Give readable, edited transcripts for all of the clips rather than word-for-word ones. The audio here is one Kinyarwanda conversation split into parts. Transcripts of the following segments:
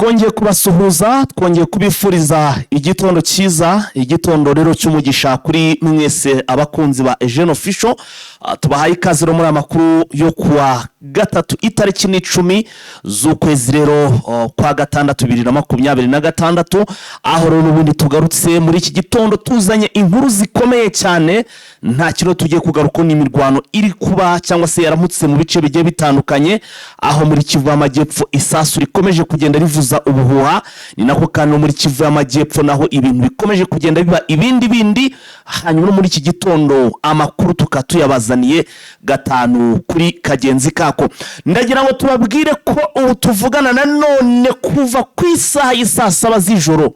twongeye kubasuhuza, twongeye kubifuriza igitondo cyiza, igitondo rero cy'umugisha kuri mwese abakunzi ba Eugene Official. Tubahaye ikaze muri amakuru yo kuwa gatatu itariki 10 z'ukwezi rero kwa gatandatu 2026, aho rero n'ubundi tugarutse muri iki gitondo tuzanye inkuru zikomeye cyane. Nta kino tugiye kugaruka n'imirwano iri kuba cyangwa se yaramutse mu bice bigiye bitandukanye, aho muri Kivu y'Amajyepfo isasu rikomeje kugenda rivuza ubuhuha, ni nako kandi muri Kivu y'Amajyepfo naho ibintu bikomeje kugenda biba ibindi. Hanyuma muri iki gitondo amakuru tukatuyabazaniye gatanu kuri kagenzi kako. Ndagira ngo tubabwire ko ubu tuvugana nanone kuva ku isaha y'isa 7 z'ijoro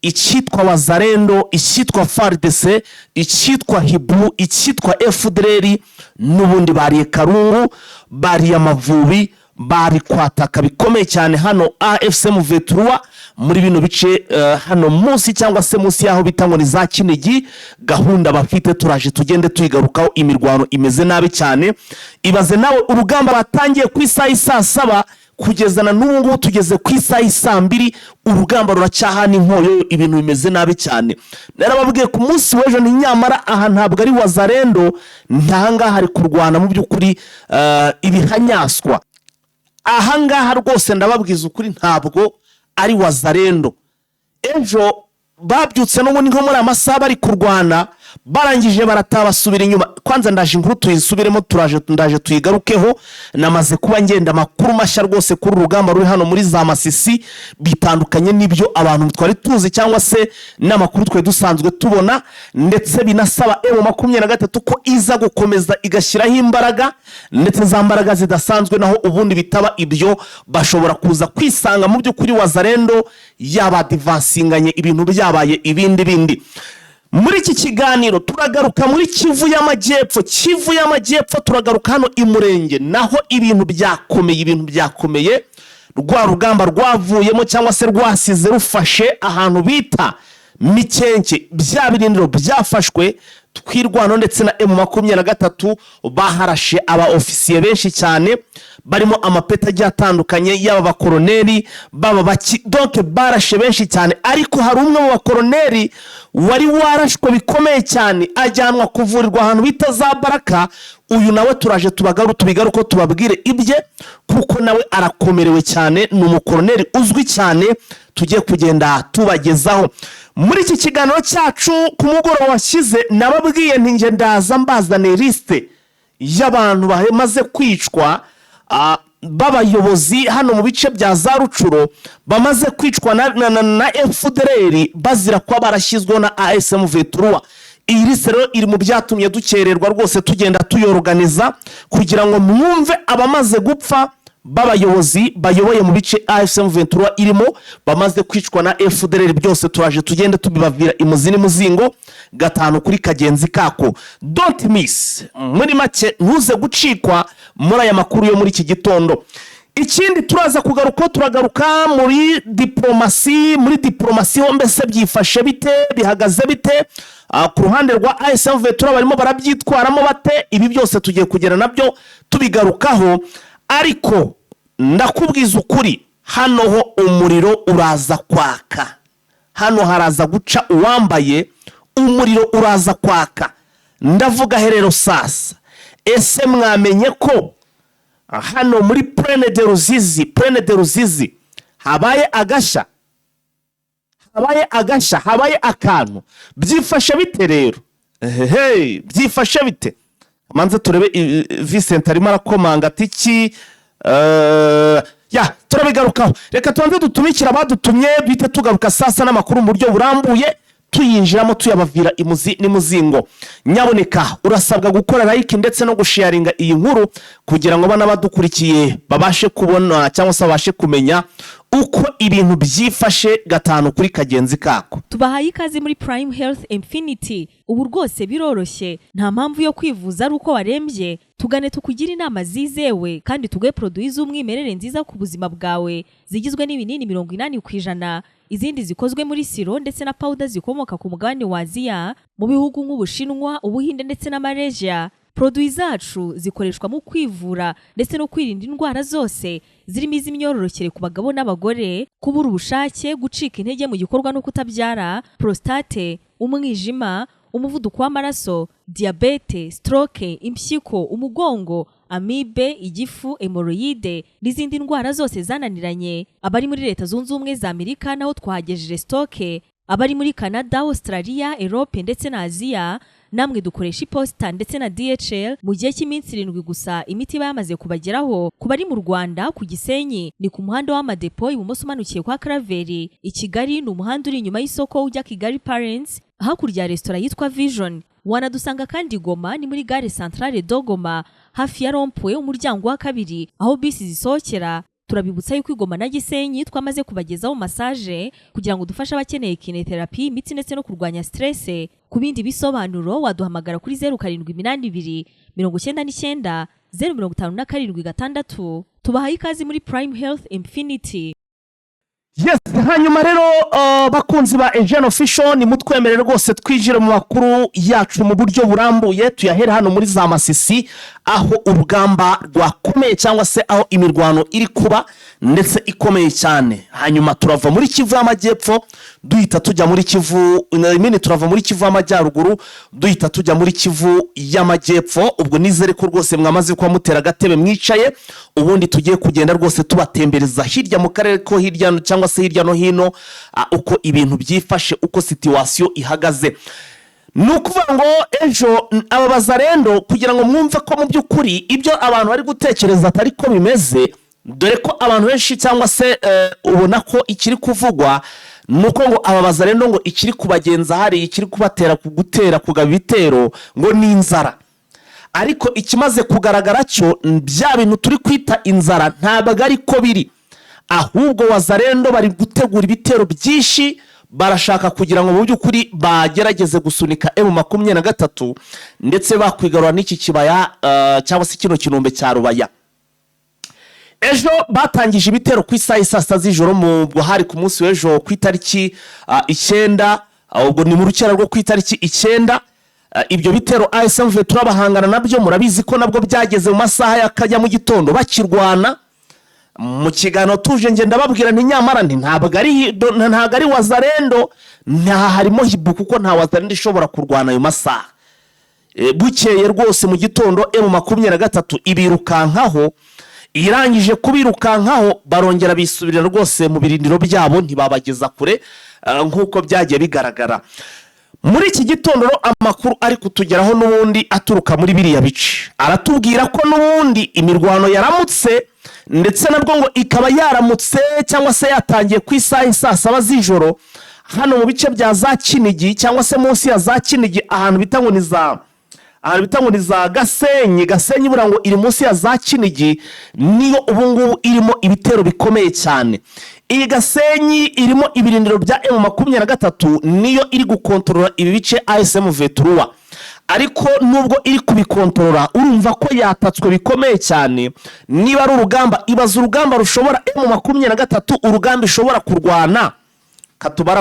icyitwa Wazalendo, icyitwa FARDC, icyitwa Hibu, icyitwa FDLR n'ubundi bari Karungu, bari Amavubi, bari kwataka bikomeye cyane hano AFC M23 muri bino bice hano munsi cyangwa se munsi yaho bitango ni za Kinigi. Gahunda bafite turaje tugende tuyigarukaho. Imirwano imeze nabi cyane, ibaze nawe urugamba batangiye ku isaha y'isa 7 kugezana n'ubu tugeze ku isaha y'isa 2, urugamba ruracyahana inkoyo, ibintu bimeze nabi cyane. Narababwiye ku munsi w'ejo ni nyamara aha ntabwo ari Wazalendo, ntanga hari kurwana mu by'ukuri ibihanyaswa. Ahangaha rwose ndababwiza ukuri ntabwo ari Wazalendo. Ejo babyutse n'ubundi nko muri amasaha bari kurwana, barangije baratabasubira inyuma. Kwanza ndaje inkuru tuyisubiremo, ndaje tuyigarukeho. Namaze kuba ngenda makuru mashya rwose kuri urugamba ruri hano muri za Masisi, bitandukanye n'ibyo abantu twari tuzi cyangwa se n'amakuru twe dusanzwe tubona, ndetse binasaba M23 ko iza gukomeza igashyiraho imbaraga, ndetse za mbaraga zidasanzwe, naho ubundi bitaba ibyo bashobora kuza kwisanga mu by'ukuri Wazalendo yabadvancinganye ibintu byabaye ibindi. Muri iki kiganiro turagaruka muri Kivu y'Amajyepfo, turagaruka hano i Murenge, naho ibintu byakomeye, rwa rugamba rwavuyemo cyangwa se rwasize rufashe ahantu bita Mikenke, bya birindiro byafashwe twirwano, ndetse na M23 baharashe aba ofisiye benshi cyane, barimo amapeta agiye atandukanye, yaba bakoroneri baba baki, donc barashe benshi cyane. Ariko hari umwe mu bakoroneri wari warashwe bikomeye cyane, ajyanwa kuvurirwa ahantu bita za Baraka. Uyu nawe turaje tubigaruko tubabwire ibye, kuko nawe arakomerewe cyane, ni umukoroneri uzwi cyane, tugiye kugenda tubagezaho muri iki kiganiro cyacu. Ku mugoroba washyize nababwiye nti nge ndaza mbazane liste y'abantu bamaze kwicwa, babayobozi hano mu bice bya za Rucuro, bamaze kwicwa na FDLR bazira kwa barashyizwe na AFC M23. Iyi liste rero iri mu byatumye dukererwa rwose tugenda tuyorganiza, kugira ngo mwumve abamaze gupfa babayobozi bayoboye mu bice AFC M23 irimo bamaze kwicwa na FDLR. Byose turaje tugende tubibavira imuzini muzingo gatanu kuri kagenzi kako. Don't miss, muri make ntuze gucikwa muri aya makuru yo muri iki gitondo. Ikindi turaza turagaruka muri diplomasi ho mbese byifashe bite, bihagaze bite ku ruhande rwa AFC M23, barimo barabyitwaramo bate. Ibi byose tugiye kugera nabyo tubigarukaho. Ariko ndakubwiza ukuri, hano ho umuriro uraza kwaka, hano haraza guca uwambaye, umuriro uraza kwaka. Ndavuga herero sasa, ese mwamenye ko hano muri Plaine de Ruzizi habaye agashya, habaye akantu. Byifashe bite rero? Byifashe bite? Manze turebe Vincent arimo arakomanga atiki turabigarukaho. Reka tubanze dutumikira abadutumye, bite tugaruka sasa n'amakuru mu buryo burambuye, tuyinjiramo tuyabavira imuzi n'imuzingo. Nyaboneka urasabwa gukora like ndetse no gusharinga iyi nkuru, kugira ngo bana badukurikiye babashe kubona cyangwa se babashe kumenya uko ibintu byifashe gatanu kuri kagenzi kako. Tubahaye ikaze muri Prime Health Infinity. Ubu rwose biroroshye, nta mpamvu yo kwivuza ari uko warembye. Tugane tukugira inama zizewe kandi tuguhe produits z'umwimerere nziza ku buzima bwawe, zigizwe n'ibinini 80%, izindi zikozwe muri siro ndetse na powder zikomoka ku mugabane wa Aziya, mu bihugu nk'Ubushinwa, Ubuhinde ndetse na Malaysia. Produits zacu zikoreshwa mu kwivura ndetse no kwirinda indwara zose zirimo iz'imyororokere ku bagabo n'abagore, kubura ubushake, gucika intege mu gikorwa no kutabyara, prostate, umwijima, umuvuduko w'amaraso, diabete, stroke, impyiko, umugongo, amibe, igifu, hemorrhoide n'izindi ndwara zose zananiranye. Abari muri Leta Zunze Ubumwe za Amerika naho twahagejeje stoke, abari muri Canada, Australia, Europe ndetse na Aziya namwe dukoresha iposita ndetse na DHL. Mu gihe cy'iminsi 7 gusa imiti yamaze kubageraho. Ku bari mu Rwanda ku Gisenyi ni ku muhanda w'amadepo ibumoso umanukiye kwa Karaveri. I Kigali ni umuhanda uri inyuma y'isoko ujya Kigali Parents hakurya ya restaurant yitwa Vision. Wanadusanga kandi Goma ni muri gare centrale Dogoma hafi ya Rompwe umuryango wa kabiri aho bisi zisohokera. Turabibutsa yuko Goma na Gisenyi twamaze kubagezaho massage kugira ngo dufashe abakeneye kinetherapy, imiti ndetse no kurwanya stress. Ku bindi bisobanuro waduhamagara kuri 0782 99 057 tubahaye ikazi muri Prime Health Infinity. Yes, hanyuma rero bakunzi ba Eugene Official ni mutwemerere rwose twijire mu makuru yacu mu buryo burambuye. Tuyahere hano muri za Masisi aho urugamba rwakomeye cyangwa se aho imirwano iri kuba ndetse ikomeye cyane. Hanyuma turava muri Kivu y'Amajyepfo duhita tujya muri Kivu, turava muri Kivu y'Amajyaruguru duhita tujya muri Kivu y'Amajyepfo. Ubwo nizere ko rwose mwamaze kwa mutera gatebe mwicaye, ubundi tugiye kugenda rwose tubatembereza hirya mu karere ko hirya cyangwa se hirya no hino uko ibintu byifashe, uko situation ihagaze. Nukuvuga ngo ejo aba bazarendo kugira ngo mwumve ko mu by'ukuri ibyo abantu bari gutekereza atari ko bimeze, dore ko abantu benshi cyangwa se ubona ko ikiri kuvugwa nuko ngo aba bazarendo ngo ikiri kubagenza hari ikiri kubatera kugutera kugaba bitero ngo ni inzara. Ariko ikimaze kugaragara cyo bya bintu turi kwita inzara ntabwo ari ko biri, ahubwo wazarendo bari gutegura ibitero byinshi, barashaka kugira ngo mu by'ukuri bagerageze gusunika M23 ndetse bakwigarura n'iki kibaya cyangwa se kino kinombe cya Rubaya. Ejo batangije ibitero ku isaha 6 z'ijoro mu Buhari ku munsi w'ejo ku itariki 9, ubwo ni mu rukera rwo ku itariki 9. Ibyo bitero ASMV turabahangana nabyo, murabizi ko nabwo byageze mu masaha y'akajya mu gitondo bakirwana. Mu kigano tuje ngenda babwira nti nyamara ntabwo ari wazarendo, nta harimo hibu kuko nta wazarendo ishobora kurwana ayo masaha. Bukeye rwose mu gitondo M23 ibirukankaho, irangije kubirukankaho barongera bisubirira rwose mu birindiro byabo, ntibabageza kure nkuko byagiye bigaragara. Muri iki gitondo amakuru ari kutugeraho n'ubundi aturuka muri biriya bice aratubwira ko n'ubundi imirwano yaramutse ndetse nabwo ngo ikaba yaramutse cyangwa se yatangiye ku isaha 7 z'ijoro hano mu bice bya za Kinigi cyangwa se munsi ya za Kinigi ahantu bita ngo ni za Gasenyi burango iri munsi ya za Kinigi niyo ubungubu irimo ibitero bikomeye cyane. Iyi Gasenyi irimo ibirindiro bya M23 niyo iri gukontorora ibi bice ASMV3, ariko nubwo iri kubikontorora urumva ko yatatswe bikomeye cyane. Niba ari urugamba, ibaza urugamba rushobora M23 urugamba ishobora kurwana katubara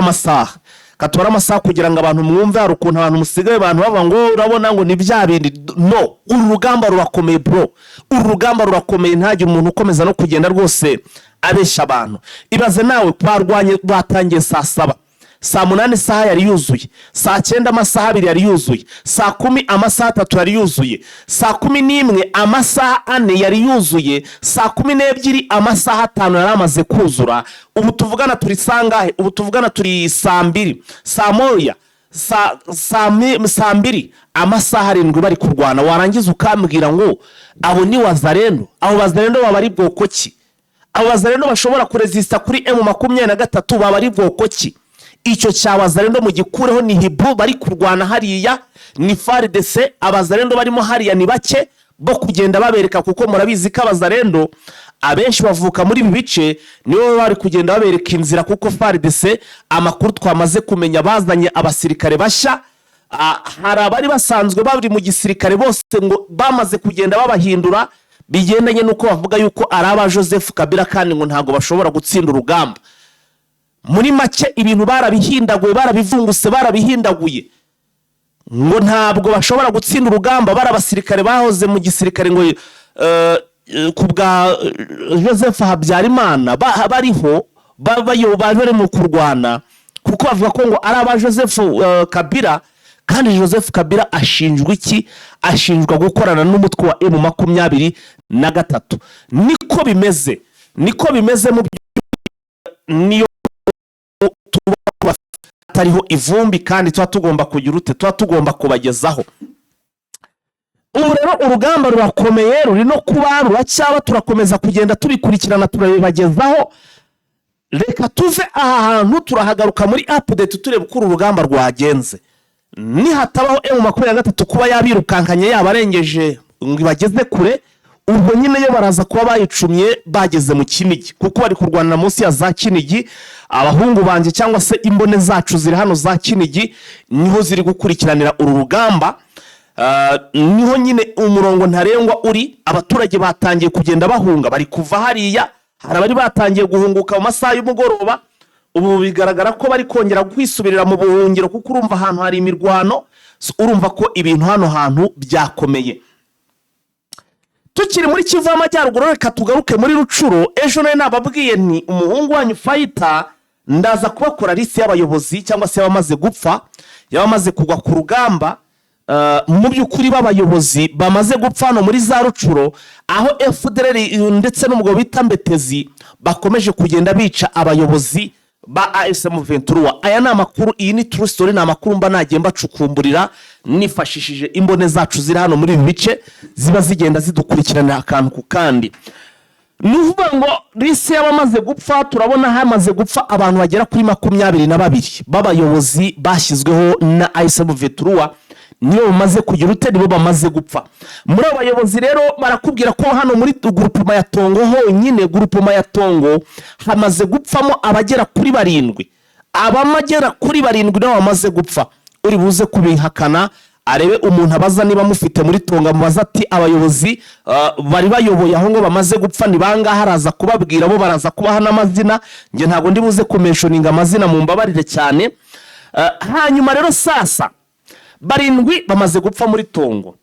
amasaha kugira ngo abantu mwumve hari ukuntu abantu musigaye abantu bava ngo urabona ngo ni bya bindi. No, uru rugamba rurakomeye bro, uru rugamba rurakomeye, ntajye umuntu ukomeza no kugenda rwose abesha abantu. Ibaze nawe twarwanye batangiye saa 7, saa 8 saha yari yuzuye, saa 9 amasaha 2 yari yuzuye, saa 10 amasaha 3 yari yuzuye, saa 11 amasaha 4 yari yuzuye, saa 12 amasaha 5 yari amaze kuzura. Ubu tuvugana turi sangahe? Ubu tuvugana turi saa 2, saa 1, saa 2 amasaha 7 bari kurwana. Warangiza ukambwira ngo abo ni wazarendo? Abo wazarendo baba ari bwoko ki? Abo wazarendo bashobora kuresista kuri M23 baba ari bwoko ki? Icyo cyabazarendo mu gikureho ni hibu bari kurwana hariya, ni FARDC. Abazarendo barimo hariya ni bake bo kugenda babereka, kuko murabizi ko abazarendo abenshi bavuka muri ibi bice, nibo bari kugenda babereka inzira, kuko FARDC amakuru twamaze kumenya bazanye abasirikare bashya. Hari abari basanzwe bari mu gisirikare bose ngo bamaze kugenda babahindura bigendanye nuko bavuga yuko araba Joseph Kabila kandi ngo ntago bashobora gutsinda urugamba. Muri make ibintu barabihindaguye, barabivunguse, barabihindaguye ngo ntabwo bashobora gutsinda urugamba bari abasirikare bahoze mu gisirikare ngo ku bwa Joseph Habyarimana bariho bari mu kurwana, kuko bavuga ko ngo ari aba Joseph Kabila, kandi Joseph Kabila ashinjwa iki? Ashinjwa gukorana n'umutwe wa M23. niko bimeze mu niyo tuba atariho ivumbi, kandi tuba tugomba kugira ute, tuba tugomba kubagezaho. Ubu rero urugamba rurakomeye, ruri no kuba ruracyaba, turakomeza kugenda tubikurikirana turabibagezaho. Reka tuve aha hantu turahagaruka muri update tureba uko urugamba rwagenze. Nihatabaho M23 kuba yabirukankanye yabarengeje ngo ibageze kure, ubwo nyine yo baraza kuba bayicumye bageze mu Kinigi, kuko bari kurwanira munsi ya za Kinigi. Abahungu banje cyangwa se imbone zacu ziri hano za Kinigi niho ziri gukurikiranira uru rugamba. Niho nyine umurongo ntarengwa uri. Abaturage batangiye kugenda bahunga, bari kuva hariya, hari abari batangiye guhunguka mu masaha y'umugoroba. Ubu bigaragara ko bari kongera kwisubirira mu buhungiro, kuko urumva ahantu hari imirwano. Urumva ko ibintu hano hantu byakomeye. Tukiri muri Kivu y'Amajyaruguru, reka tugaruke muri Rucuro. Ejo nayo nababwiye nti umuhungu wanyu Fighter ndaza kubakora liste y'abayobozi cyangwa se abamaze gupfa, yabamaze kugwa ku rugamba. Mu by'ukuri b'abayobozi bamaze gupfa hano muri za Rucuro, aho FDLR ndetse n'umugabo bita Mbetezi bakomeje kugenda bica abayobozi ba ASM23. Aya ni amakuru, iyi ni true story, ni amakuru mba nagiye mbacukumburira nifashishije imbone zacu ziri hano muri ibi bice, ziba zigenda zidukurikirana akantu ku kandi. Nuvuga ngo liste y'abamaze gupfa, turabona hamaze gupfa abantu bagera kuri 22 b'abayobozi bashyizweho na ASM23. Niyo bamaze kugira ute, nibo bamaze gupfa. Muri abayobozi rero barakubwira ko hano muri groupement ya Tongo honyine, groupement ya Tongo hamaze gupfamo abagera kuri 7. Abamagera kuri 7 nabo bamaze gupfa. Uri buze kubihakana arebe umuntu abaza niba mufite muri Tongo, mubaza ati abayobozi bari bayoboye aho ngo bamaze gupfa ni banga, haraza kubabwira bo baraza kubaha n'amazina. Nge ntago ndi buze kumentioninga amazina, mu mbabarire cyane. Hanyuma rero sasa 7 bamaze gupfa muri Tongo.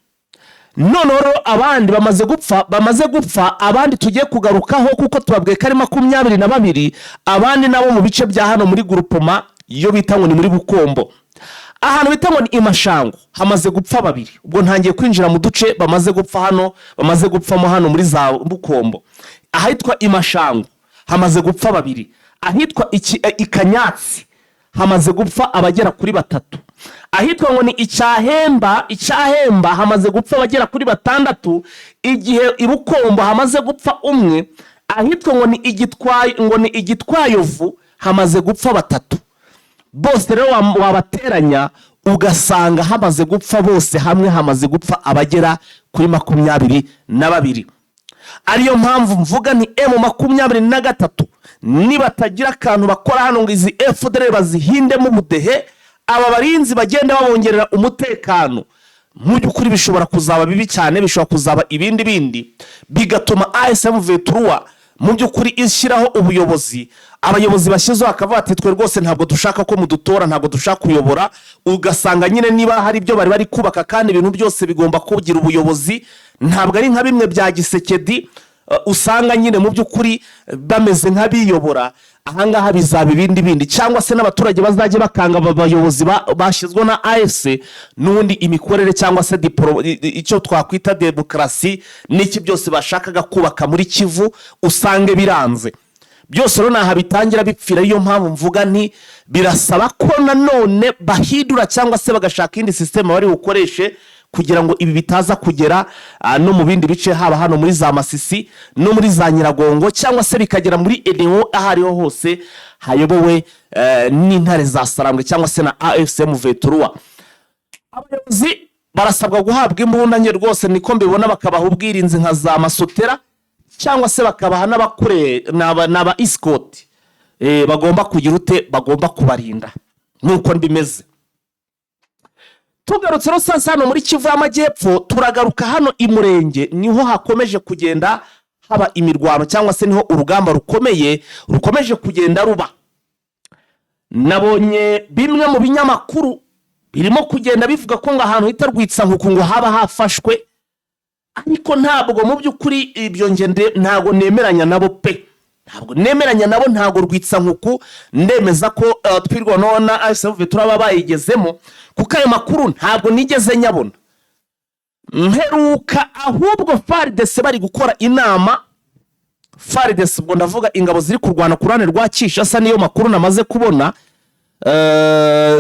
Nonoro abandi bamaze gupfa abandi tugiye kugarukaho, kuko tubabwiye kari 22. Abandi nabo mu bice bya hano muri groupement yo bita ngo ni muri Bukombo. Ahantu bita ngo ni Imashango hamaze gupfa 2. Ubwo ntangiye kwinjira mu duce bamaze gupfa hano, bamaze gupfamo hano muri za Bukombo. Ahitwa Imashango hamaze gupfa 2. Ahitwa Ikanyatsi hamaze gupfa abagera kuri 3. Ahitwa ngo ni Icyahemba hamaze gupfa abagera kuri 6. Igihe Ibukombo hamaze gupfa 1. Ahitwa ngo ni Igitwayovu hamaze gupfa 3. Bose rero wabateranya ugasanga hamaze gupfa bose hamwe, hamaze gupfa abagera kuri 22. Ariyo mpamvu mvuga ni M23 nibatagira akantu bakora hano ngo izi FDLR bazihinde mu budehe, aba barinzi bagenda babongerera umutekano, mu by'ukuri bishobora kuzaba bibi cyane, bishobora kuzaba ibindi bigatuma ASM23 mu by'ukuri ishyiraho ubuyobozi. Abayobozi bashyizeho akavuga ati twe rwose ntabwo dushaka ko mudutora, ntabwo dushaka kuyobora. Ugasanga nyine niba hari ibyo bari kubaka, kandi ibintu byose bigomba kugira ubuyobozi, ntabwo ari nka bimwe bya Gisekedi usanga nyine mu by'ukuri bameze nk'abiyobora. Ahangaha bizaba ibindi cyangwa se n'abaturage bazajye bakanga abayobozi bashyizwe na AFC n'undi imikorere cyangwa se icyo twakwita demokrasi n'iki byose bashakaga kubaka muri Kivu usange biranze. Byose rero naha bitangira bipfira. Iyo mpamvu mvuga nti birasaba ko nanone bahidura cyangwa se bagashaka indi system bari ukoreshe kugira ngo ibi bitaza kugera no mu bindi bice, haba hano muri za Masisi no muri za Nyiragongo, cyangwa se bikagera muri Edewo ahariho hose hayobowe n'intare za Sarambwe cyangwa se na AFC/M23. Abayobozi barasabwa guhabwa imbunda nke rwose, niko mbibona, bakabaha ubwirinzi nka za Masotera, cyangwa se bakabaha n'abakure n'aba escort bagomba kugira ute, bagomba kubarinda. Nuko mbimeze. Tugarutse rero sasa hano muri Kivu y'Amajyepfo, turagaruka hano i Murenge, niho hakomeje kugenda haba imirwano cyangwa se niho urugamba rukomeje kugenda ruba. Nabonye bimwe mu binyamakuru birimo kugenda bivuga ko ngo ahantu hita Rwitsankuku ngo haba hafashwe, ariko ntabwo mu by'ukuri ibyo ntabwo nemeranya nabo pe, ntabwo nemeranya nabo, ntabwo Rwitsankuku ndemeza ko twirwanaho na ASV turaba bayigezemo, kuko ayo makuru ntabwo nigeze nyabona. Mperuka ahubwo FARDC bari gukora inama, FARDC ubwo ndavuga ingabo ziri kurwana ku ruhande rwa Kinshasa, niyo makuru namaze kubona.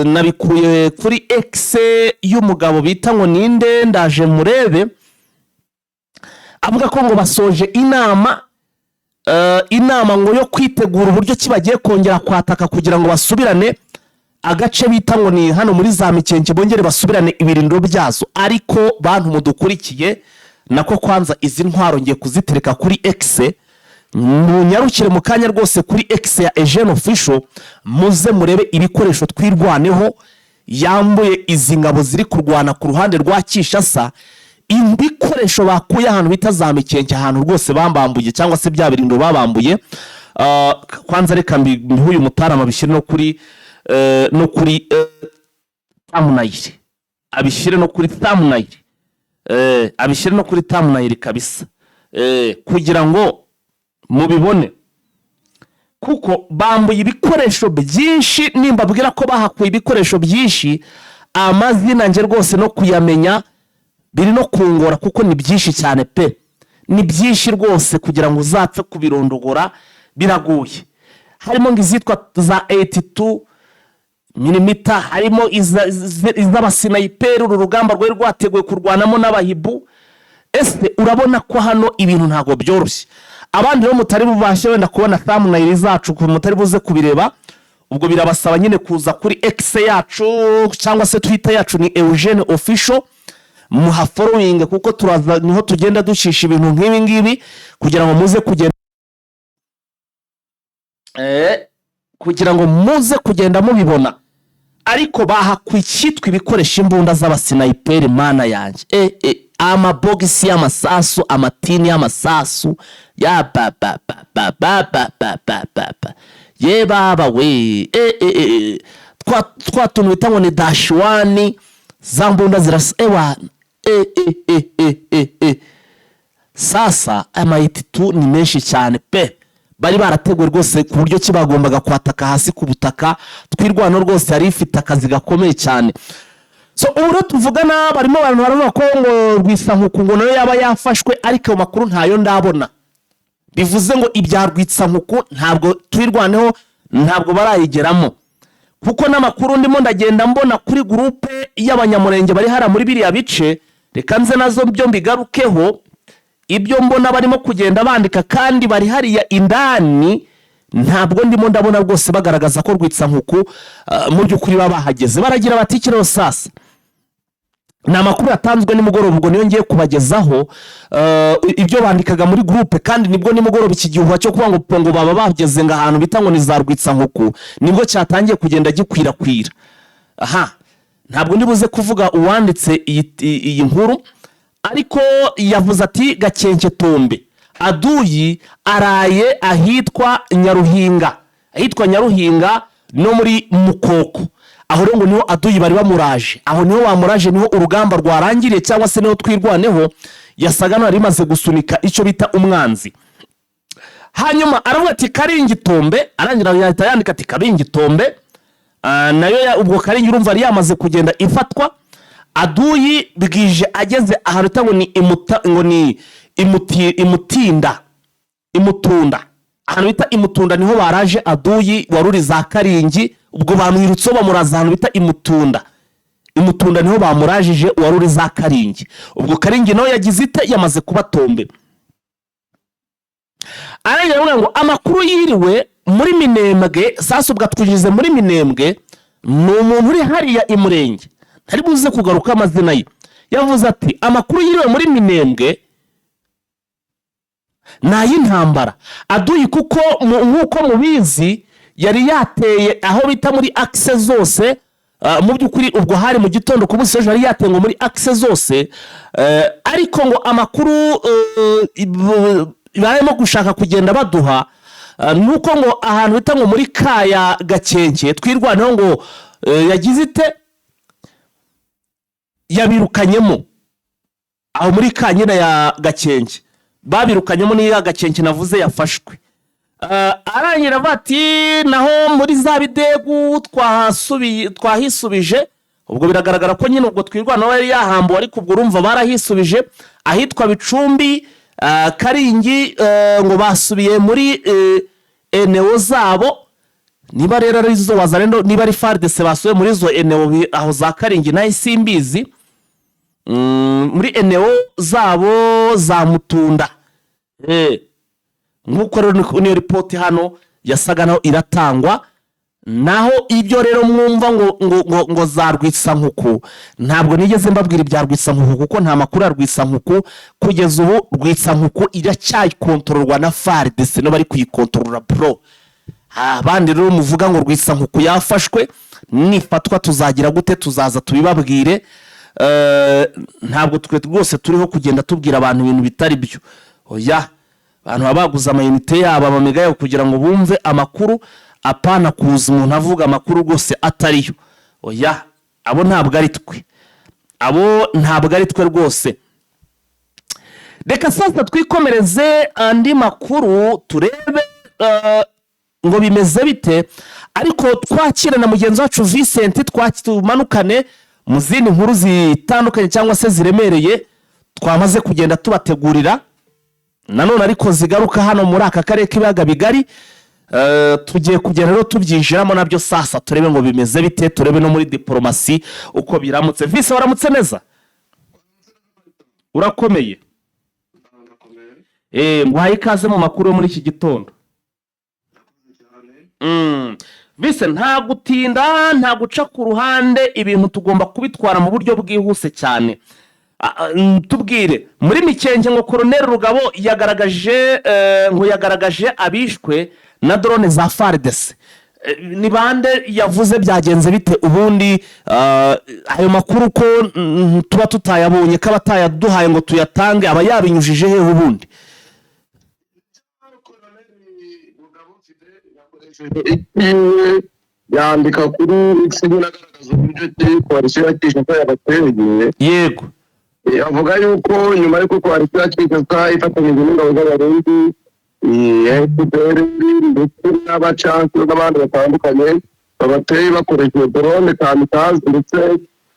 Nabikuye kuri X y'umugabo bita ngo ninde ndaje murebe, avuga ko ngo basoje inama ngo yo kwitegura uburyo kibagiye kongera kwataka kugira ngo basubirane agace bita ngo ni hano muri za Mikenke, bongere basubirane ibirindiro byazo. Ariko bantu mudukurikiye nako kwanza izi ntwaro ngiye kuzitereka kuri X, munyarukire mu kanya rwose kuri X ya Eugene Official, muze murebe ibikoresho twirwaneho yambuye izi ngabo ziri kurwana ku ruhande rwa Kinshasa, ibikoresho bakuye ahantu bita za Mikenke, ahantu rwose bambambuye cyangwa se bya birindo babambuye. Kwanza reka mbihuye umutarama bishyire no kuri thumbnail, abishyire no kuri thumbnail, abishyire no kuri thumbnail kabisa, kugira ngo mubibone, kuko bambuye ibikoresho byinshi. Nimbabwira ko bahakuye ibikoresho byinshi, amazina nge rwose no kuyamenya biri no kungora, kuko ni byinshi cyane pe, ni byinshi rwose kugira ngo uzapfe kubirondogora biraguye. Harimo ngizitwa za 82 mm, harimo iz'abasinayiperi, uru rugamba rwari rwateguye kurwanamo n'abahibu. Ese urabona ko hano ibintu ntago byoroshye. Abandi rero mutari bubashe wenda kubona thumbnail zacu, ku mutari buze kubireba, ubwo birabasaba nyine kuza kuri X yacu cyangwa se Twitter yacu ni Eugene Official, muha following, kuko turaza niho tugenda dushisha ibintu nk'ibi ngibi kugira ngo muze kugenda mubibona. Ariko bahakwikitwa ibikoresho imbunda z'abasinayiperi, mana yanjye, amabogisi y'amasasu, amatini y'amasasu ya ye baba we, twa tuntu bita ngo ni -1 za mbunda zirasa sasa. Ama-82 ni menshi cyane pe, bari barateguye rwose ku buryo kibagombaga kwataka hasi ku butaka. Twirwano rwose yari ifite akazi gakomeye cyane. So ubu tuvugana barimo abantu baravuga ko ngo Rwitsankuku ngo nayo yaba yafashwe, ariko ayo makuru ntayo ndabona. Bivuze ngo ibya Rwitsankuku ntabwo twirwaneho, ntabwo barayigeramo, kuko n'amakuru ndimo ndagenda mbona kuri groupe y'abanyamurenge bari hara muri biriya bice. Reka nze nazo byo mbigarukeho, ibyo mbona barimo kugenda bandika kandi bari hariya indani, ntabwo ndimo ndabona rwose bagaragaza ko Rwitsankuku mu by'ukuri babahageze. Baragira bati kiro sasa na makuru yatanzwe nimugoroba, ubwo niyo ngiye kubagezaho ibyo bandikaga muri groupe, kandi nibwo nimugoroba iki gihuha cyo kuba ngo baba bageze ngo ahantu bita ngo ni za Rwitsankuku, nibwo cyatangiye kugenda gikwirakwira. Aha, ntabwo ndibuze kuvuga uwanditse iyi nkuru, ariko yavuze ati Gakenke Tombe aduyi araye ahitwa Nyaruhinga no muri Mukoko. Aho rero ngo niho aduyi bari bamuraje, aho niho bamuraje, niho urugamba rwarangiriye, cyangwa se niho twirwaneho. Yasaga n'ari maze gusunika icyo bita umwanzi. Hanyuma aravuga ati Karingi Tombe, arangira yahita yandika ati Karingi Tombe, nayo ubwo Karingi urumva ari yamaze kugenda ifatwa. Aduyi bwije ageze ahantu tango ni Imutunda, ahantu bita Imutunda niho baraje aduyi waruri za Karingi. Ubwo bamwirutso bamuraza ahantu bita Imutunda niho bamurajije waruri za Karingi. Ubwo Karingi nawe yagize ite, yamaze kuba Tombe. Aragira ngo amakuru yiriwe muri Minembwe. Sasa ubwo twujize muri Minembwe, ni umuntu uri hariya imurenge, ntari buze kugaruka amazina ye. Yavuze ati amakuru yiriwe muri Minembwe n'ay'intambara. Aduyi kuko nk'uko mubizi yari yateye aho bita muri axe zose, mu by'ukuri ubwo hari mu gitondo ku munsi ejo yari yateye ngo muri axe zose, ariko ngo amakuru barimo gushaka kugenda baduha nuko ngo ahantu bita ngo muri Kaya Gakenke twirwanaho ngo yagize ite, yabirukanyemo aho muri Kanyina ya Gakenke, babirukanyemo niyo Gakenke navuze yafashwe. Arangira bati naho muri za bidegu twahisubije, ubwo biragaragara ko nyine ubwo twirwana wari yahambuwe, ariko ubwo urumva barahisubije ahitwa Bicumbi, Karingi, ngo basubiye muri eneo zabo. Niba rero ari zo wazarendo, niba ari FARDC basubiye muri zo eneo aho za Karingi nayo simbizi, muri eneo zabo za Mutunda. Nkuko rero niyo report hano yasaga naho iratangwa. Naho ibyo rero mwumva ngo za Rwitsankuku, ntabwo nigeze mbabwira ibya Rwitsankuku kuko nta makuru ya Rwitsankuku kugeza ubu. Rwitsankuku iracyayikontororwa na FARDC no bari kuyikontorora bro. Abandi rero muvuga ngo Rwitsankuku yafashwe, nifatwa tuzagira gute, tuzaza tubibabwire. Ntabwo twe rwose turiho kugenda tubwira abantu ibintu bitari byo. Oya, abantu babaguza amayinite yabo amamega yo kugira ngo bumve amakuru, apana kuza umuntu avuga amakuru rwose atariyo. Oya, abo ntabwo ari twe, abo ntabwo ari twe rwose. Reka sasa twikomereze andi makuru turebe ngo bimeze bite, ariko twakira na mugenzi wacu Vincent twatumanukane mu zindi nkuru zitandukanye cyangwa se ziremereye twamaze kugenda tubategurira nanone, ariko zigaruka hano muri aka karere k'ibiyaga bigari. Tugiye kugenda rero tubyinjiramo nabyo sasa turebe ngo bimeze bite, turebe no muri diplomasi uko biramutse. Vise, waramutse neza? Urakomeye? Nguhaye ikaze mu makuru muri iki gitondo. Vise, nta gutinda, nta guca ku ruhande, ibintu tugomba kubitwara mu buryo bwihuse cyane. Tubwire, muri Mikenge ngo Colonel Rugabo yagaragaje abishwe na drone za FARDC. Ni bande yavuze, byagenze bite ubundi? Ayo makuru ko tuba tutayabonye, ko abatayaduhaye ngo tuyatange aba yabinyujije he ubundi? Yandika kuri X nagaragaza uburyo koalisiyo yakisha ko yabategeye. Yego. Avuga yuko nyuma y'uko koalisiyo yakisha ifatanyije n'ingabo z'Abarundi, FPR ndetse n'abacansi n'abandi batandukanye babateye bakoresheje drone kamikaze ndetse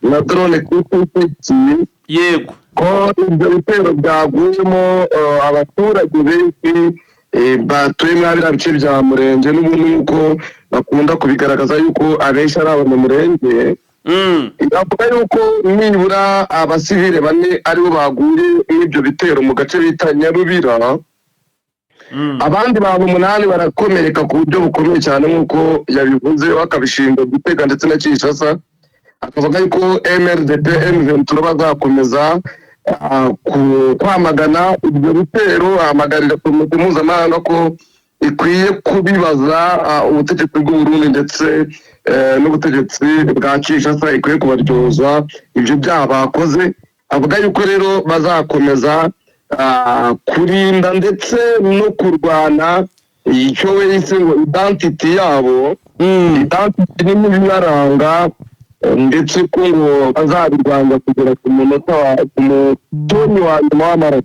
na drone kututi. Yego. Ko ibyo bitero byaguyemo abaturage benshi batuye mwabira bice bya Murenge, n'ubundi uko bakunda kubigaragaza yuko abenshi ari abanyamurenge. Avuga yuko nibura abasivile bane aribo baguye n'ibyo bitero mu gace bita Nyarubira. Abandi bantu 8 barakomereka ku buryo bukomeye cyane nk'uko yabivuze, bakabishinga Gitega ndetse na Kinshasa. Akavuga yuko MRDP M23 bazakomeza kwamagana ibyo bitero, ahamagarira komite mpuzamahanga ko ikwiye kubibaza ubutegetsi bw'u Burundi ndetse n'ubutegetsi bwa Kinshasa, ikwiye kubaryoza ibyo byaha bakoze. Avuga yuko rero bazakomeza kurinda ndetse no kurwana icyo wese ngo identity yabo, identity n'ibibaranga, ndetse ko ngo bazabirwanya kugera ku munota ku mutoni wa nyuma w'amaraso.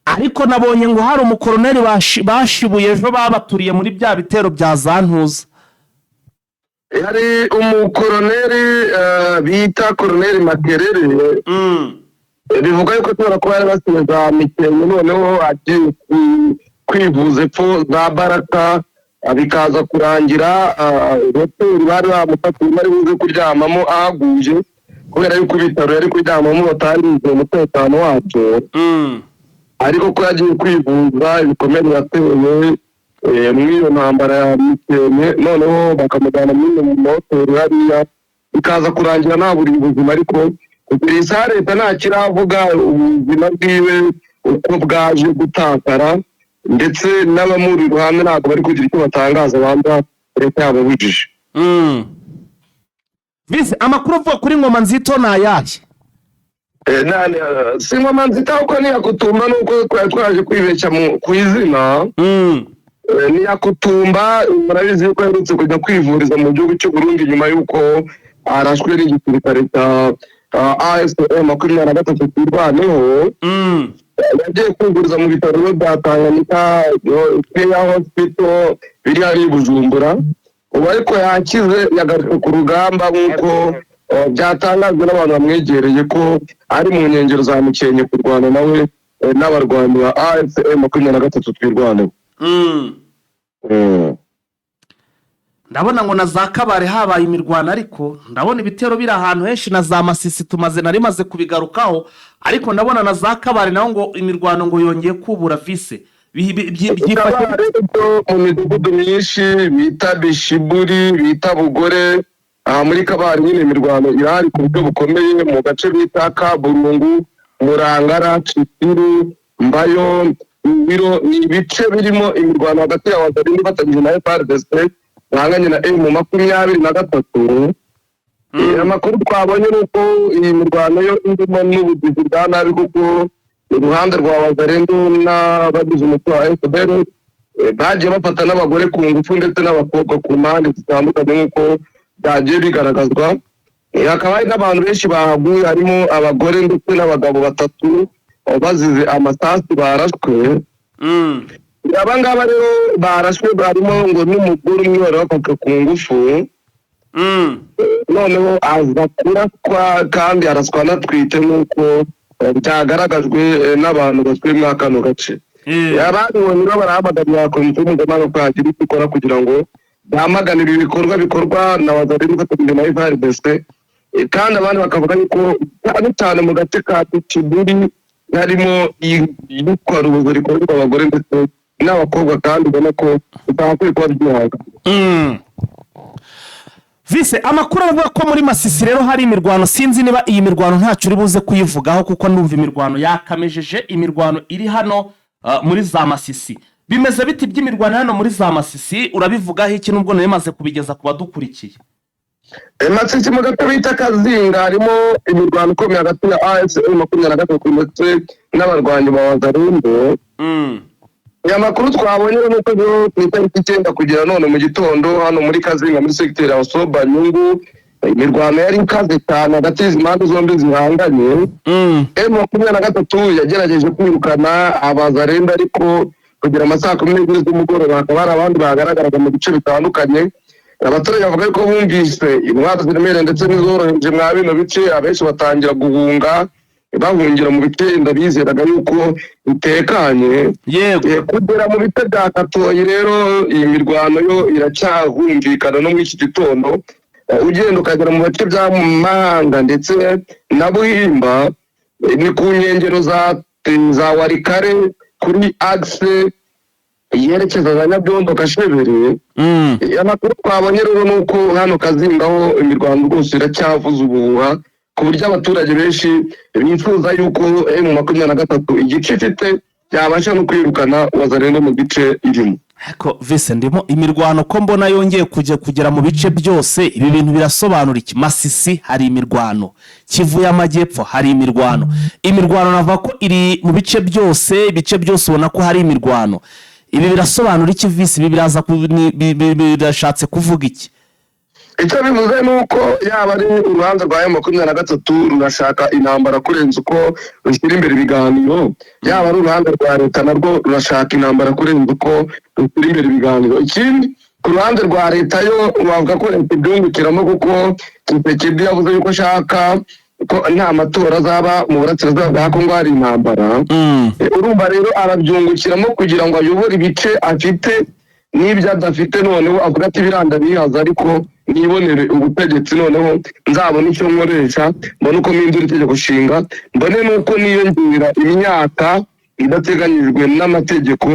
Ariko nabonye ngo hari umukoloneli bashibuye ejo babaturiye muri bya bitero bya Zantuza. Hari umukoloneli bita Colonel Makerere, bivuga yuko tubara kuba yari basize za Mikenge, noneho agiye kwivuza epfo za Baraka, bikaza kurangira hoteli bari bamufatiye bari buze kuryamamo ahaguje, kubera yuko ibitaro yari kuryamamo batarize umutekano wabyo. Ariko ko yagiye kwivuza ibikomere yatewe mw'iyo ntambara ya Mikenge, noneho bakamujyana mu hoteli hariya, bikaza kurangira nta buri buzima. Ariko kugeza leta nta kiravuga ubuzima bwiwe uko bwaje gutakara, ndetse n'abamuri ruhande ntabwo bari kugira icyo batangaza, bamba leta yabo bujije. Vise, amakuru avuga kuri Ngoma Nzito na yaje? Si Ngoma Nzito uko Niyakutumba, nuko twaje kwibeshya ku izina. Niyakutumba murabizi yuko yarutse kujya kwivuriza mu gihugu cy'u Burundi nyuma y'uko arashwe n'igisirikare cya AFCM 23 twirwaneho yagiye kwivuriza mu bitaro bya Tanganyika Care Hospital biri hari Bujumbura. Ubu ariko yakize yagaruka ku rugamba nk'uko byatangajwe n'abantu bamwegereye ko ari mu nkengero za Mukenke kurwana nawe n'abarwanyi ba AFCM 23 twirwaneho. ndabona ngo na za Kabare habaye imirwano, ariko ndabona ibitero biri ahantu henshi na za Masisi narimaze kubigarukaho, ariko ndabona na za Kabare naho ngo imirwano ngo yongeye kubura vise byifashe mu midugudu myinshi bita Bishiburi bita Bugore. Muri Kabare nyine imirwano irahari ku buryo bukomeye mu gace bita Kaburungu, Murangara, Kitiru, Mbayo, Biro. Ni ibice birimo imirwano hagati y'abazari bafatanyije na FARDC bahanganye na M23. Amakuru twabonye nuko iyi mirwano yo irimo n'ubugizi bwa nabi kuko uruhande rwa Wazalendo n'abagize umutwe wa FDL bagiye bafata n'abagore ku ngufu ndetse n'abakobwa ku mpande zitandukanye nk'uko byagiye bigaragazwa. Hakaba hari n'abantu benshi bahaguye, harimo abagore ndetse n'abagabo batatu bazize amasasu barashwe. Abangaba rero barashwe barimo ngo n'umugore umwe wari wafashwe ku ngufu, noneho aza kuraswa kandi araswa anatwite nk'uko byagaragajwe n'abantu basuye muri kano gace. Ababibonye rero barahamagarira komisiyo mpuzamahanga ko hagira icyo ikora kugira ngo bamaganire ibikorwa bikorwa na Wazalendo bafatanyije na FARDC, kandi abandi bakavuga yuko cyane mu gace ka Kiburi harimo iyitwa rubuzo rikorerwa abagore ndetse n'abakobwa, kandi ubona ko bitakwiye kuba byihanga. Vise, amakuru avuga ko muri Masisi rero hari imirwano. Sinzi niba iyi mirwano ntacyo uri buze kuyivugaho kuko ndumva imirwano yakamejeje, imirwano iri hano muri za Masisi. Bimeze biti by'imirwano hano muri za Masisi, urabivugaho iki nubwo narimaze kubigeza ku badukurikiye? Masisi mu gace bita Kazinga harimo imirwano ikomeye hagati ya AFCM 23 ndetse n'abarwanyi ba Wazalendo. Amakuru twabonye nuko ku itariki 9 kugera none mu gitondo hano muri Kazinga muri secteur ya Soba Nyungu imirwano yari ikaze cyane hagati y'impande zombi zihanganye. M23 yagerageje kwirukana Abazalendo, ariko kugira amasaha 12 z'umugoroba hakaba hari abandi bagaragaraga mu bice bitandukanye. Abaturage bavuga ko bumvise intwaro ziremereye ndetse n'izoroheje mwa bino bice, abenshi batangira guhunga bahungira mu bice ndabizeraga yuko bitekanye. Kugera mu bice bya Katoyi rero iyi mirwano yo iracyahumvikana no muri iki gitondo. Ugenda ukagera mu bice bya Mahanga ndetse na Buhimba, ni ku nkengero za Warikare kuri axe yerekeza za Nyabyondo Kashebere. Amakuru twabonye rero nuko hano Kazinga aho imirwano rwose iracyavuza ubuhuha ku buryo abaturage benshi bifuza yuko M23 igice ifite yabasha no kwirukana Wazalendo mu gice irimo. Ariko Vise, ndimo imirwano ko mbona yongeye kugera mu bice byose. Ibi bintu birasobanura iki? Masisi hari imirwano, Kivu y'Amajyepfo hari imirwano, imirwano navuga ko iri mu bice byose, ibice byose ubona ko hari imirwano. Ibi birasobanura iki Vise? Ibi birashatse kuvuga iki? Icyo bivuze nuko yaba ari uruhande rwa M23 rurashaka intambara kurenza uko rushyira imbere ibiganiro, yaba ari uruhande rwa leta narwo rurashaka intambara kurenza uko rushyira imbere ibiganiro. Ikindi ku ruhande rwa leta yo bavuga ko leta ibyungukiramo kuko Tshisekedi yavuze yuko ashaka ko nta matora azaba mu burasirazuba bwa Kongo hari intambara. Urumva rero arabyungukiramo kugira ngo ayobore ibice afite n'ibyo adafite. Noneho avuga ati biranda bihaza, ariko nibonere ubutegetsi noneho nzabona icyo nkoresha, mbone uko mpindura itegeko nshinga, mbone nuko niyongera imyaka idateganyijwe n'amategeko,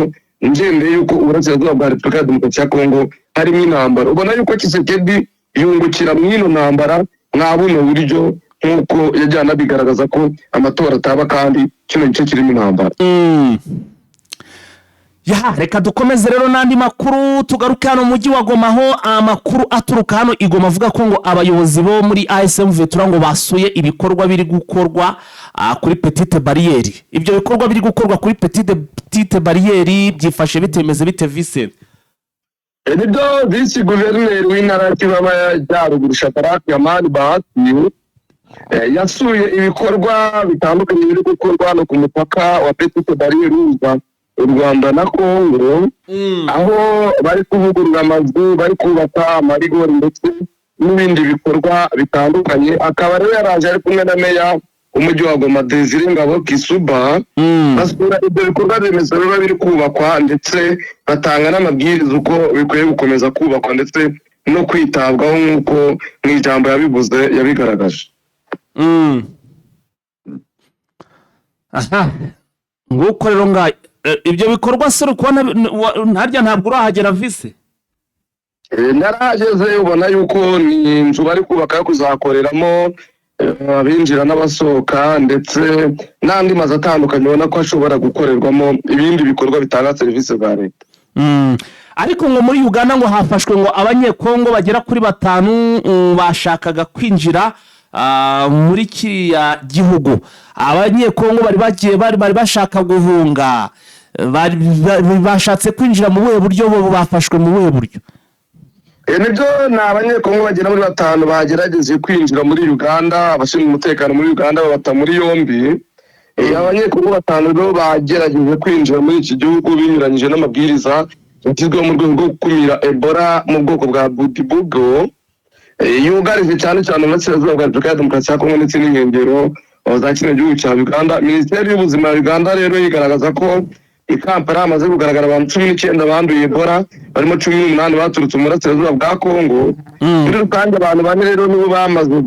ngendeye yuko uburasirazuba bwa Repubulika ya Demokarasi ya Kongo harimo intambara. Ubona yuko Tshisekedi yungukira mu ino ntambara mwa buno buryo, nk'uko yajyana bigaragaza ko amatora ataba kandi kino gice kirimo intambara. Reka dukomeze rero n'andi makuru. Tugaruke hano mujyi wa Goma, aho amakuru aturuka hano i Goma avuga ko ngo abayobozi bo muri ASM23 ngo basuye ibikorwa biri gukorwa kuri Petite Barriere. Ibyo bikorwa biri gukorwa kuri Petite Barriere byifashe bitemeze bite Vise? nibyo visi guverineri w'intara ya Kivu y'Amajyaruguru Shadrack Hamani Bahati yasuye ibikorwa bitandukanye biri gukorwa no ku mupaka wa Petite Barriere uhuza u Rwanda na Congo, aho bari kuvugurura amazu, bari kubaka amarigori ndetse n'ibindi bikorwa bitandukanye. Akaba rero yaraje ari kumwe na meya umujyi wa Goma Desire Ngabo Kisuba, basura ibyo bikorwa remezo biba biri kubakwa ndetse batanga n'amabwiriza uko bikwiye gukomeza kubakwa ndetse no kwitabwaho nk'uko mu ijambo yabivuze yabigaragaje. Aha, nguko rero ibyo bikorwa se kubona ntarya ntabwo urahagera visi? Narahageze, ubona yuko ni inzu bari kubaka yo kuzakoreramo abinjira n'abasohoka ndetse n'andi mazu atandukanye, ubona ko ashobora gukorerwamo ibindi bikorwa bitanga serivisi za leta. Ariko ngo muri Uganda ngo hafashwe ngo abanyekongo bagera kuri 5 bashakaga kwinjira muri kiriya gihugu. Abanyekongo bari bashaka guhunga, bashatse kwinjira mu buhe buryo, bo bafashwe mu buhe buryo? Nibyo, ni abanyekongo bagera muri 5 bagerageje kwinjira muri Uganda, abashinzwe umutekano muri Uganda babata muri yombi. Abanyekongo 5 rero bagerageje kwinjira muri iki gihugu binyuranyije n'amabwiriza yashyizweho mu rwego rwo gukumira Ebola mu bwoko bwa Budibugo, yugarije cyane cyane Uburasirazuba bwa Repubulika ya Demokarasi ya Kongo ndetse n'inkengero za kino gihugu cya Uganda. Minisiteri y'Ubuzima ya Uganda rero igaragaza ko i Kampala hamaze kugaragara abantu 19 banduye Ebola, barimo 18 baturutse mu Burasirazuba bwa Kongo. Muri rusange abantu 4 rero nibo bamaze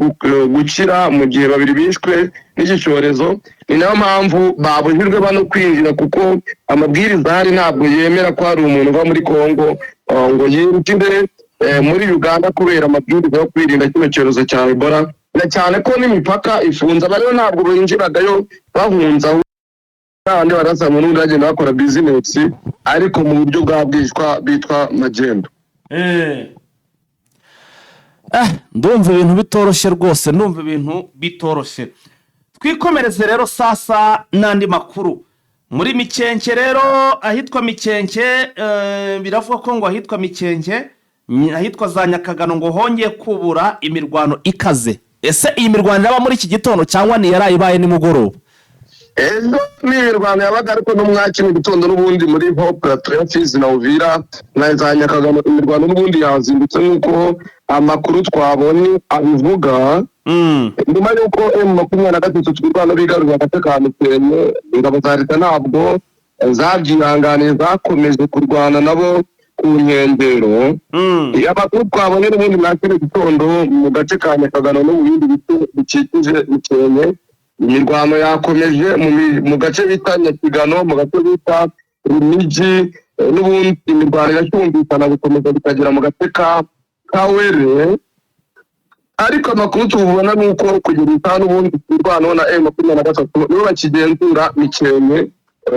gukira mu gihe 2 bishwe n'iki cyorezo. Ni nayo mpamvu babujijwe bano kwinjira, kuko amabwiriza hari ntabwo yemera ko hari umuntu uva muri Kongo ngo yinjire muri Uganda kubera amabwiriza yo kwirinda kino cyorezo cya Ebola, na cyane ko n'imipaka ifunze. Rero ntabwo binjiragayo bahunza, abandi barasanga n'undi bagenda bakora business ariko mu buryo bwa bwishwa bitwa magendo. Ndumva ibintu bitoroshye rwose, ndumva ibintu bitoroshye. Twikomereze rero sasa n'andi makuru. Muri Mikenke rero, ahitwa Mikenke, biravuga ko ngo ahitwa Mikenke, ahitwa za Nyakagano ngo hongeye kubura imirwano ikaze. Ese iyi mirwano yaba muri iki gitondo cyangwa ni yarayibaye nimugoroba? Ni imirwano yabaga ariko n'umwaki mu gitondo n'ubundi muri Plateau ya Fizi na Uvira na za Nyakagano. Imirwano n'ubundi yazindutse nk'uko amakuru twabonye abivuga. Nyuma y'uko M23 twirwana bigarurira agace ka Mikenke, ingabo za leta ntabwo zabyihanganiye, zakomeje kurwana nabo ku nkengero. Amakuru twabonye n'ubundi na kino gitondo mu gace ka Nyakagano no mu bindi bice bikikije Mikenke, imirwano yakomeje mu gace bita Nyakigano, mu gace bita Rumigi, n'ubundi imirwano irashyumvikana gukomeza bikagera mu gace ka Kawere. Ariko amakuru tubona nuko kugira itanu ubundi twirwano na M23 nibo bakigenzura Mikenke.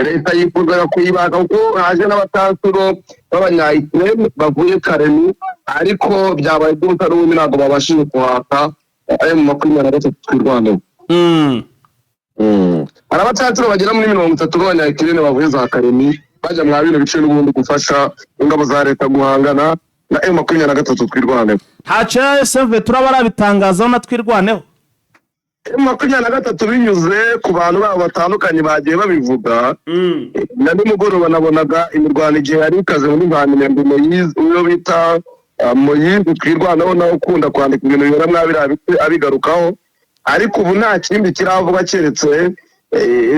Leta yifuza kuyibaga kuko haje n'abatansuro b'abanyayikirene bavuye Karemi, ariko byabaye by'ubusa n'ubundi ntabwo babashije kuhaka M23 twirwano. Hari abatansuro bagera muri 30 b'abanyayikirene bavuye za Karemi bajya mu bino bice n'ubundi gufasha ingabo za leta guhangana na M23 twirwaneho. Hacha seve turabara bitangazaho na twirwaneho. M23 binyuze ku bantu babo batandukanye bagiye babivuga. Na nimugoroba nabonaga imirwano igihe yari ikaze muri Vanirembe Moyize, uyo bita Moyize twirwanaho nawe ukunda kwandika ibintu bibera mwabira abigarukaho. Ariko ubu nta kindi kiravuga keretse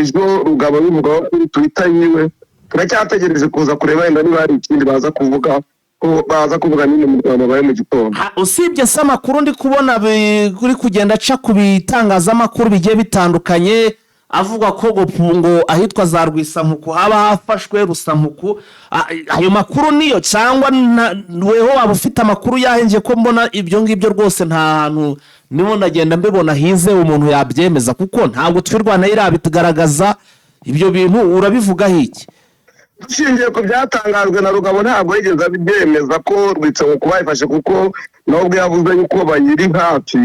ejo Rugabo bivugaho kuri Twitter yiwe. Turacyategereje kuza kureba wenda niba hari ikindi baza kuvuga nyine mu Rwanda baye mu gitondo. Usibye se amakuru ndi kubona kuri kugenda aca ku bitangazamakuru bigiye bitandukanye avuga ko ngo ahitwa za Rwisampuku haba hafashwe Rusampuku, ayo makuru niyo cyangwa weho waba ufite amakuru yahenje ko mbona ibyo ngibyo rwose nta hantu niho ndagenda mbibona hize umuntu yabyemeza, kuko ntabwo twirwana irabitugaragaza ibyo bintu urabivugaho iki? Dushingiye ku byatangajwe na Rugabo ntabwo yigeze abyemeza ko Rwisampuku bayifashe, kuko nubwo yavuze yuko bayiri hafi.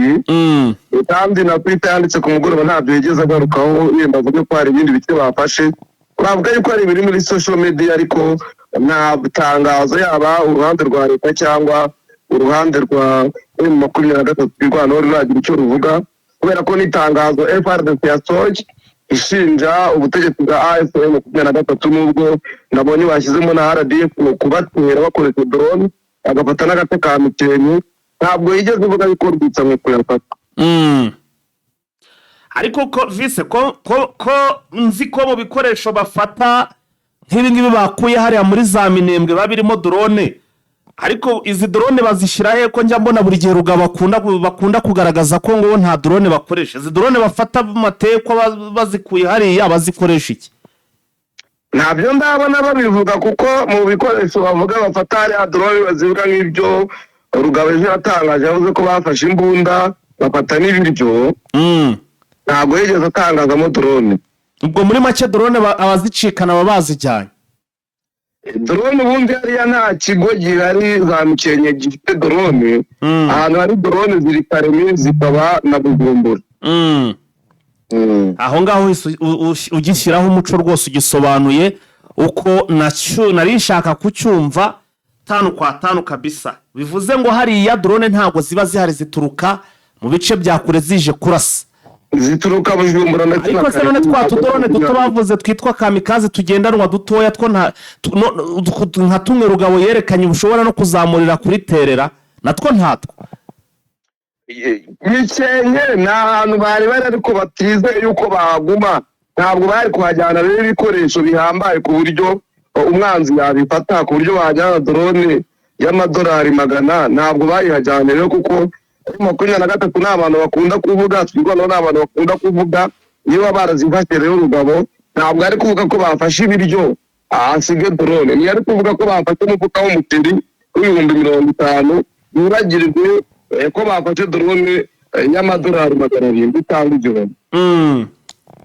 Kandi na Twitter yanditse ku mugoroba ntabyo yigeze agarukaho, yenda avuga ko hari ibindi bice bafashe. Twavuga yuko hari ibiri muri social media, ariko nta tangazo yaba uruhande rwa leta cyangwa uruhande rwa M23 rw'Rwanda ruragira icyo ruvuga, kubera ko n'itangazo FARDC yasohoye ishinja ubutegetsi bwa AFC M23 nubwo nabonye bashyizemo na RDF kubatera bakoresha drone agafata n'agace ka Mukenke, ntabwo yigeze uvuga yuko rwitsa mwe kuyafata. Ariko ko vise ko nzi ko mu bikoresho bafata nk'ibi ngibi bakuye hariya muri za Minembwe babirimo drone, ariko izi drone bazishyira he ko njya mbona buri gihe Rugaba bakunda kugaragaza ko ngo nta drone bakoresha. Izi drone bafata mateko bazikuye hariya bazikoresha iki? Ntabyo ndabona babivuga, kuko mu bikoresho bavuga bafata hariya drone bazivuga nk'ibyo Rugaba ejo yatangaje, yavuze ko bafashe imbunda bafata n'ibiryo. Ntabwo yigeze atangazamo drone. Ubwo muri make drone abazicikana babazijyanye. Drone ubundi hariya nta kigo gihari za Mukenke gifite drone. Ahantu hari drone ziri Karemi zikaba na Bujumbura. Aho ngaho ugishyiraho umuco rwose ugisobanuye uko nacyo nari nshaka kucyumva 5 kwa 5 kabisa. Bivuze ngo hariya drone ntabwo ziba zihari, zituruka mu bice bya kure zije kurasa. Zituruka Bujumbura na Karemi. Ariko se none twa tudrone duto bavuze twitwa kamikaze tugendanwa dutoya two nka tumwe Rugabo yerekanye ubushobora no kuzamurira kuri terera natwo ntatwo. Mukenke ni ahantu bari ariko batize yuko bahaguma, ntabwo bari kuhajyana rero ibikoresho bihambaye ku buryo umwanzi yabifata, ku buryo bajyana drone y'amadolari 100, ntabwo bayihajyana rero, kuko 23 n'abantu bakunda kuvuga, twirwanaho n'abantu bakunda kuvuga, niba barazifashe rero Rugabo ntabwo ari kuvuga ko bafashe ibiryo asige drone, ni ari kuvuga ko bafashe umufuka w'umuceri w'50,000, yibagirwe ko bafashe drone y'amadolari 700 cyangwa igihumbi.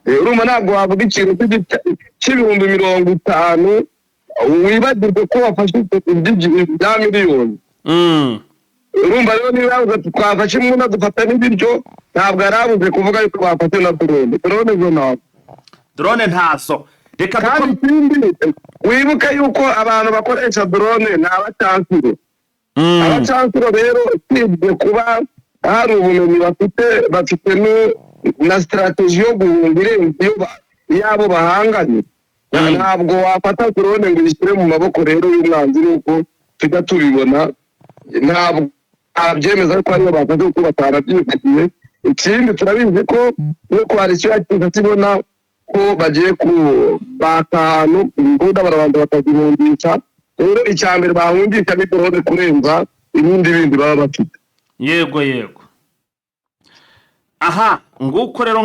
Urumva ntabwo wavuga ikintu c'50,000 wibagirwe ko wafashe bya miliyoni. Urumva rero niba yavuze twafashe imbunda dufata n'ibiryo, ntabwo yarabuze kuvuga yuko bafashe na drone. Drone ntazo. Reka kandi ikindi wibuka yuko abantu bakoresha drone ni abacansiro. Abacansiro rero usibye kuba hari ubumenyi bafite na strategy yo guhunga irenze yabo bahanganye. Ntabwo wafata drone ngo ishyire mu maboko rero y'umwanzi, nuko tujya tubibona. Ntabwo abyemeza ko ariyo bafashe kuko batarabyigiye. Ikindi turabizi ko no koalisiyo yakiza kibona ko bagiye kubaka ahantu imbunda barabanza bakazihungisha. Rero icyambere bahungisha ni drone kurenza ibindi baba bafite. Yego. Aha, nguko rero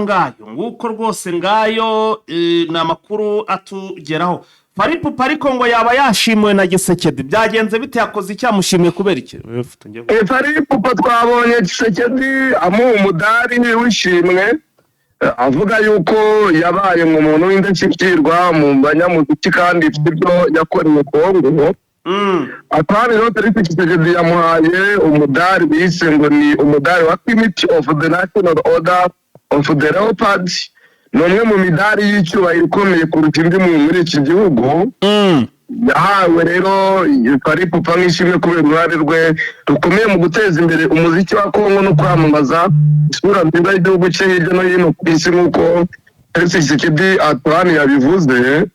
nguko rwose ngayo na makuru atugeraho. Faripupa ariko ngo yaba yashimiwe na Gisekedi, byagenze bite? Yakoze icyamushimiye kubera iki? Faripupa twabonye Gisekedi amuha umudari w'ishimwe, avuga yuko yabaye umuntu w'indashyikirwa mu banyamuziki kandi ifite ibyo yakoreye Kongo. Atwari rero Felix Tshisekedi yamuhaye umudari bise ngo ni umudari wa Committee of the National Order of the Leopard. Ni umwe mu midari y'icyubahiro ikomeye kuruta indi muri iki gihugu. Yahawe rero Faripupa nk'ishimwe kubera uruhare rwe rukomeye mu guteza imbere umuziki wa Kongo no kwamamaza isura nziza y'igihugu cye hirya no hino ku isi, nk'uko Felix Tshisekedi Antoine yabivuze.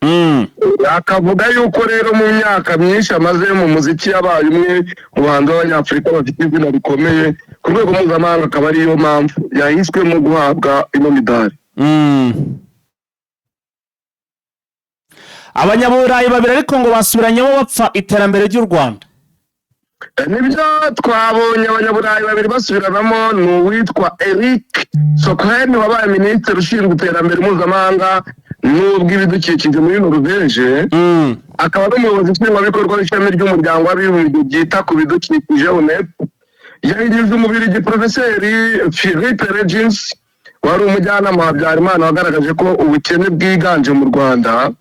Akavuga yuko rero mu myaka myinshi amaze mu muziki yabaye umwe mu bahanzi b'Abanyafurika bafite izina rikomeye ku rwego mpuzamahanga, akaba ariyo mpamvu yahiswemo guhabwa ino midari. Abanyaburayi babiri ariko ngo basubiranyemo bapfa iterambere ry'u Rwanda. Nibyo twabonye abanyaburayi babiri basubiranamo, ni uwitwa Eric Sokohen wabaye minisitiri ushinzwe iterambere mpuzamahanga n'ubw'ibidukikije muri Norvège, akaba n'umuyobozi nshingwabikorwa w'ishami ry'umuryango w'abibumbye ryita ku bidukikije UNEP. Yahigize umubirigi Profeseri Philippe Regis wari umujyanama wa Habyarimana wagaragaje ko ubukene bwiganje mu Rwanda.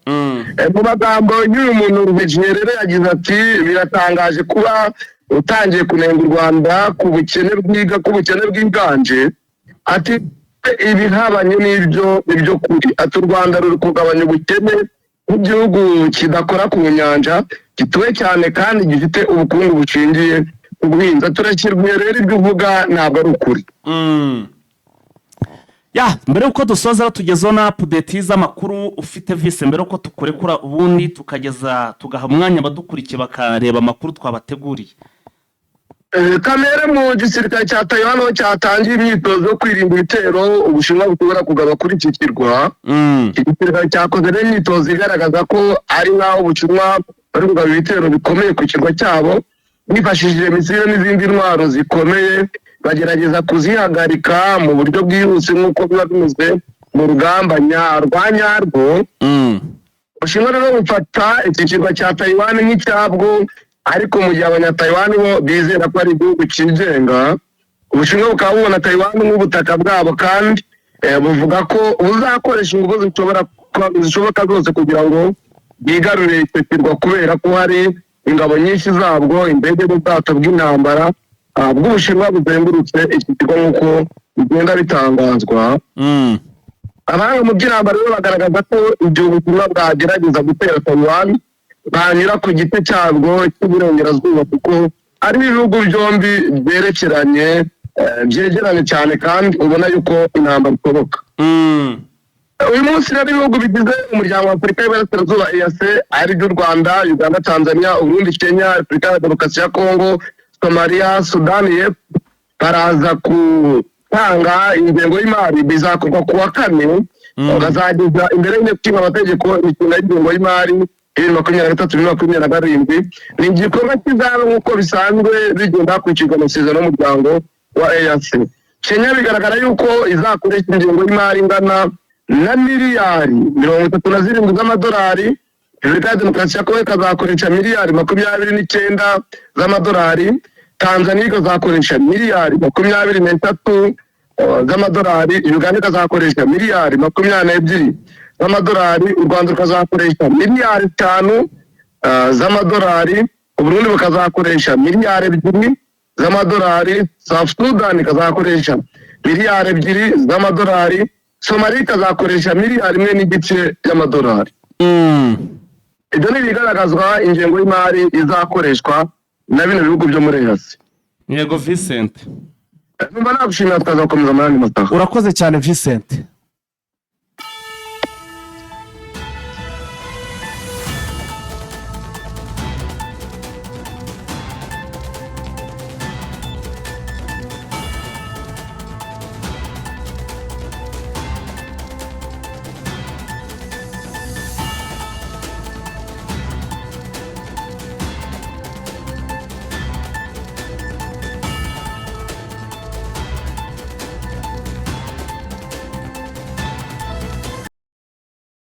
Mu magambo y'uyu muntu Norvège rero yagize ati biratangaje kuba utangiye kunenga u Rwanda ku bukene bwiganje. Ati ibihabanye n'ibyo kuri. Ati u Rwanda ruri kugabanya ubukene nk'igihugu kidakora ku nyanja gituwe cyane kandi gifite ubukungu bushingiye ku buhinzi. Turakirwa rero ibyo uvuga ntabwo ari ukuri. Ya mbere uko dusoza tugezeho na update z'amakuru ufite vise mbere uko tukurekura ubundi tugaha umwanya abadukurikiye bakareba amakuru twabateguriye. Kamere mu gisirikare cya Taiwan aho cyatangiye imyitozo yo kwirinda ibitero Ubushinwa bushobora kugaba kuri iki kirwa. Igisirikare cyakoze rero imyitozo igaragaza ko ari nk'aho Ubushinwa bari kugaba ibitero bikomeye ku kirwa cyabo bifashishije misile n'izindi ntwaro zikomeye, bagerageza kuzihagarika mu buryo bwihuse nk'uko biba bimeze mu rugamba nyarwo. Ubushinwa rero bufata iki kirwa cya Taiwan nk'icyabwo, ariko mu gihe abanyataiwan bo bizera ko ari igihugu cyigenga, Ubushinwa bukaba bubona Taiwan nk'ubutaka bwabo kandi buvuga ko buzakoresha ingufu zishoboka zose kugira ngo bwigarurire icyo kirwa, kubera ko hari ingabo nyinshi zabwo, indege n'ubwato bw'intambara bw'Ubushinwa buzengurutse iki kigo nk'uko bigenda bitangazwa. Abahanga mu by'intambara rero bagaragaza ko igihe Ubushinwa bwagerageza gutera Taiwan banyura ku giti cyabwo cy'uburengerazuba, kuko ari ibihugu byombi byerekeranye byegeranye cyane kandi ubona yuko intambara ishoboka. Uyu munsi rero ibihugu bigize umuryango wa Afurika y'Iburasirazuba EAC ari by'u Rwanda, Uganda, Tanzania, Uburundi, Kenya, Repubulika ya Demokarasi ya Kongo, Somalia, Sudani y'Epfo baraza gutanga ingengo y'imari. Bizakorwa ku wa 4, bazageza imbere y'inteko amategeko imikino y'ingengo y'imari 2023-2027. Ni igikorwa kizaba nk'uko bisanzwe bigenda hakurikijwe amasezerano y'umuryango wa EAC. Kenya bigaragara yuko izakoresha ingengo y'imari ingana na miliyari 37 z'amadolari. Repubulika ya Demokarasi ya Kongo ikazakoresha miliyari 29 z'amadolari. Tanzania ikazakoresha miliyari 23 z'amadolari. Uganda ikazakoresha miliyari 22 z'amadolari. U Rwanda rukazakoresha miliyari 5 z'amadolari. Uburundi bukazakoresha miliyari 2 z'amadolari. South Sudan ikazakoresha miliyari 2 z'amadolari. Somalia ikazakoresha miliyari 1 y'amadolari. Ibyo ni ibigaragazwa ingengo y'imari izakoreshwa na bino bihugu byo muri EAC. Yego Vincent. Numva nagushimira, tukazakomeza mu yandi masaha. Urakoze cyane Vincent.